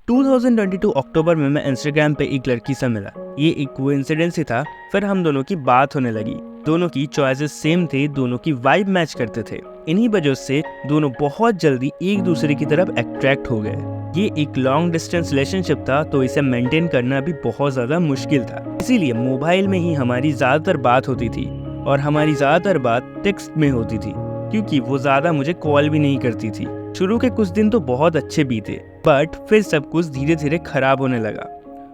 2022 अक्टूबर में मैं इंस्टाग्राम पे एक लड़की से मिला। ये एक कोइंसिडेंस ही था। फिर हम दोनों की बात होने लगी। दोनों की चॉइसेस सेम थे, दोनों की वाइब मैच करते थे। इन्हीं वजह से दोनों बहुत जल्दी एक दूसरे की तरफ अट्रैक्ट हो गए। ये एक लॉन्ग डिस्टेंस रिलेशनशिप था, तो इसे मेंटेन करना भी बहुत ज्यादा मुश्किल था। इसीलिए मोबाइल में ही हमारी ज्यादातर बात होती थी और हमारी ज्यादातर बात टेक्स्ट में होती थी, क्योंकि वो ज्यादा मुझे कॉल भी नहीं करती थी। शुरू के कुछ दिन तो बहुत अच्छे बीते, बट फिर सब कुछ धीरे धीरे खराब होने लगा।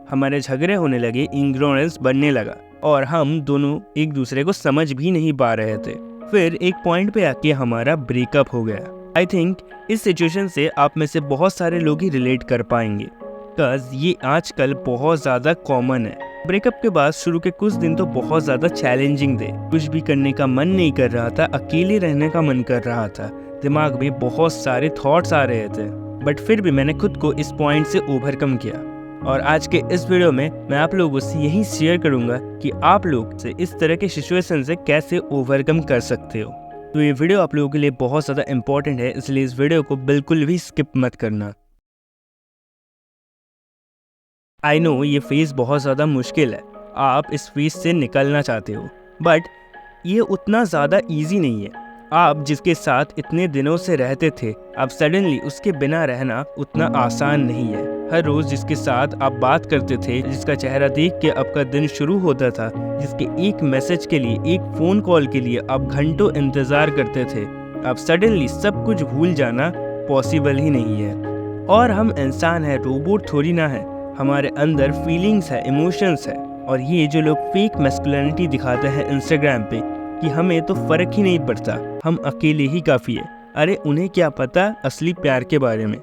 हमारे झगड़े होने लगे, इग्नोरेंस बढ़ने लगा और हम दोनों एक दूसरे को समझ भी नहीं पा रहे थे। फिर एक पॉइंट पे आके हमारा ब्रेकअप हो गया। आई थिंक इस सिचुएशन से आप में से बहुत सारे लोग ही रिलेट कर पाएंगे, बिकॉज ये आजकल बहुत ज़्यादा कॉमन है। ब्रेकअप के बाद शुरू के कुछ दिन तो बहुत ज़्यादा चैलेंजिंग थे। कुछ भी करने का मन नहीं कर रहा था, अकेले रहने का मन कर रहा था, दिमाग में बहुत सारे थॉट्स आ रहे थे। बट फिर भी मैंने खुद को इस पॉइंट से ओवरकम किया और आज के इस वीडियो में मैं आप लोगों से यही शेयर करूंगा कि आप लोग से इस तरह के सिचुएशन से कैसे ओवरकम कर सकते हो। तो ये वीडियो आप लोगों के लिए बहुत ज़्यादा इंपॉर्टेंट है, इसलिए इस वीडियो को बिल्कुल भी स्किप मत करना। आई नो ये फेज़ बहुत ज़्यादा मुश्किल है, आप इस फेज़ से निकलना चाहते हो, बट ये उतना ज़्यादा ईजी नहीं है। आप जिसके साथ इतने दिनों से रहते थे, अब सडनली उसके बिना रहना उतना आसान नहीं है। हर रोज़ जिसके साथ आप बात करते थे, जिसका चेहरा देख के आपका दिन शुरू होता था, जिसके एक मैसेज के लिए, एक फ़ोन कॉल के लिए आप घंटों इंतज़ार करते थे, अब सडनली सब कुछ भूल जाना पॉसिबल ही नहीं है। और हम इंसान हैं, रोबोट थोड़ी ना है। हमारे अंदर फीलिंग्स है, इमोशंस है। और ये जो लोग फेक मैस्कुलिनिटी दिखाते हैं इंस्टाग्राम पे कि हमें तो फ़र्क ही नहीं पड़ता, हम अकेले ही काफ़ी है, अरे उन्हें क्या पता असली प्यार के बारे में।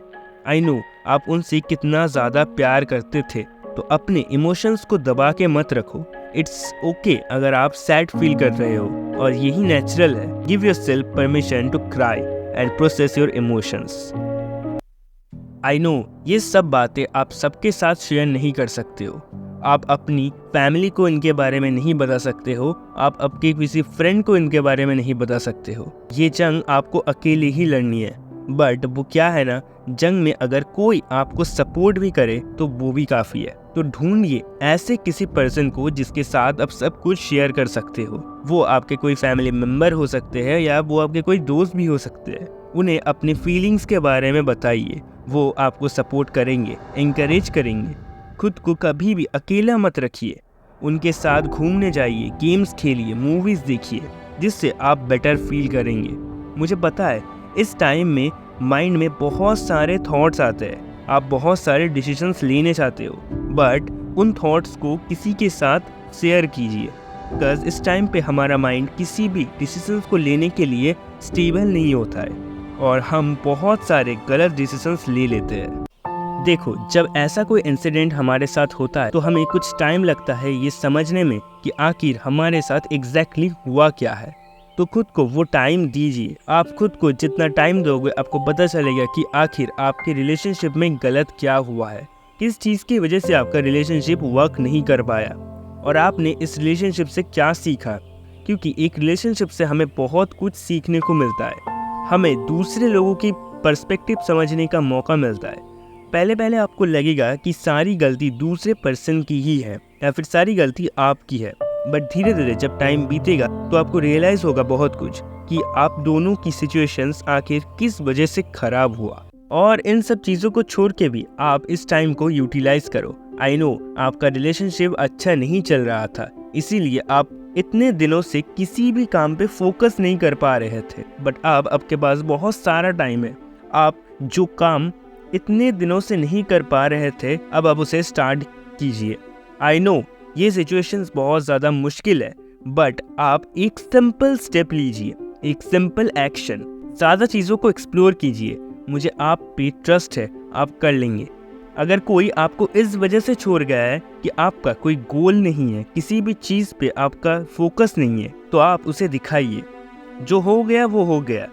आई नो आप उनसे कितना ज़्यादा प्यार करते थे, तो अपने इमोशंस को दबा के मत रखो। इट्स ओके अगर आप सैड फील कर रहे हो, और यही नेचुरल है। Give yourself permission to cry and process your emotions. I know ये सब बातें आप सबके साथ शेयर नहीं कर सकते हो। आप अपनी फैमिली को इनके बारे में नहीं बता सकते हो, आप आपके किसी फ्रेंड को इनके बारे में नहीं बता सकते हो। ये जंग आपको अकेले ही लड़नी है। बट वो क्या है ना, जंग में अगर कोई आपको सपोर्ट भी करे तो वो भी काफ़ी है। तो ढूंढिए ऐसे किसी पर्सन को जिसके साथ आप सब कुछ शेयर कर सकते हो। वो आपके कोई फैमिली मेम्बर हो सकते हैं या वो आपके कोई दोस्त भी हो सकते हैं। उन्हें अपनी फीलिंग्स के बारे में बताइए, वो आपको सपोर्ट करेंगे, इंकरेज करेंगे। खुद को कभी भी अकेला मत रखिए। उनके साथ घूमने जाइए, गेम्स खेलिए, मूवीज़ देखिए, जिससे आप बेटर फील करेंगे। मुझे पता है इस टाइम में माइंड में बहुत सारे थॉट्स आते हैं, आप बहुत सारे डिसीजंस लेने चाहते हो, बट उन थॉट्स को किसी के साथ शेयर कीजिए। बिकॉज इस टाइम पे हमारा माइंड किसी भी डिसीजंस को लेने के लिए स्टेबल नहीं होता है और हम बहुत सारे गलत डिसीजंस ले लेते हैं। देखो जब ऐसा कोई इंसिडेंट हमारे साथ होता है तो हमें कुछ टाइम लगता है ये समझने में कि आखिर हमारे साथ एग्जैक्टली हुआ क्या है। तो खुद को वो टाइम दीजिए। आप खुद को जितना टाइम दोगे आपको पता चलेगा कि आखिर आपके रिलेशनशिप में गलत क्या हुआ है, किस चीज़ की वजह से आपका रिलेशनशिप वर्क नहीं कर पाया और आपने इस रिलेशनशिप से क्या सीखा। क्योंकि एक रिलेशनशिप से हमें बहुत कुछ सीखने को मिलता है, हमें दूसरे लोगों की पर्सपेक्टिव समझने का मौका मिलता है। पहले पहले आपको लगेगा कि सारी गलती दूसरे पर्सन की ही है या फिर सारी गलती आपकी है, बट धीरे धीरे जब टाइम बीतेगा तो आपको रियलाइज़ होगा बहुत कुछ कि आप दोनों की सिचुएशंस आखिर किस वजह से खराब हुआ। और इन सब चीज़ों को छोड़ के भी आप इस टाइम को यूटिलाइज करो। आई नो आपका रिलेशनशिप अच्छा नहीं चल रहा था, इसीलिए आप इतने दिनों से किसी भी काम पे फोकस नहीं कर पा रहे थे, बट अब आपके पास बहुत सारा टाइम है। आप जो काम इतने दिनों से नहीं कर पा रहे थे, अब आप उसे स्टार्ट कीजिए। आई नो ये सिचुएशंस बहुत ज़्यादा मुश्किल है, बट आप एक सिंपल स्टेप लीजिए, एक सिंपल एक्शन। ज़्यादा चीज़ों को एक्सप्लोर कीजिए। मुझे आप पे ट्रस्ट है, आप कर लेंगे। अगर कोई आपको इस वजह से छोड़ गया है कि आपका कोई गोल नहीं है, किसी भी चीज़ पे आपका फोकस नहीं है, तो आप उसे दिखाइए। जो हो गया वो हो गया।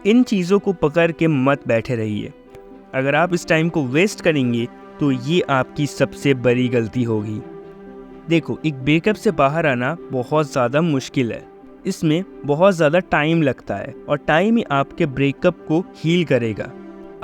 इन चीज़ों को पकड़ के मत बैठे रहिए। अगर आप इस टाइम को वेस्ट करेंगे तो ये आपकी सबसे बड़ी गलती होगी। देखो एक ब्रेकअप से बाहर आना बहुत ज़्यादा मुश्किल है, इसमें बहुत ज़्यादा टाइम लगता है और टाइम ही आपके ब्रेकअप को हील करेगा।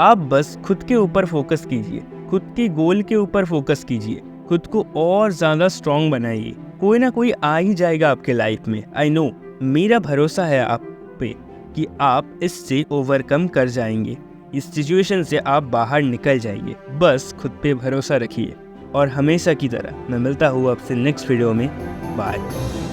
आप बस खुद के ऊपर फोकस कीजिए, खुद के गोल के ऊपर फोकस कीजिए, खुद को और ज़्यादा स्ट्रॉन्ग बनाइए। कोई ना कोई आ ही जाएगा आपके लाइफ में। आई नो, मेरा भरोसा है आप पे कि आप इससे ओवरकम कर जाएंगे। इस सिचुएशन से आप बाहर निकल जाइए। बस खुद पे भरोसा रखिए और हमेशा की तरह मैं मिलता हूँ आपसे नेक्स्ट वीडियो में। बाय।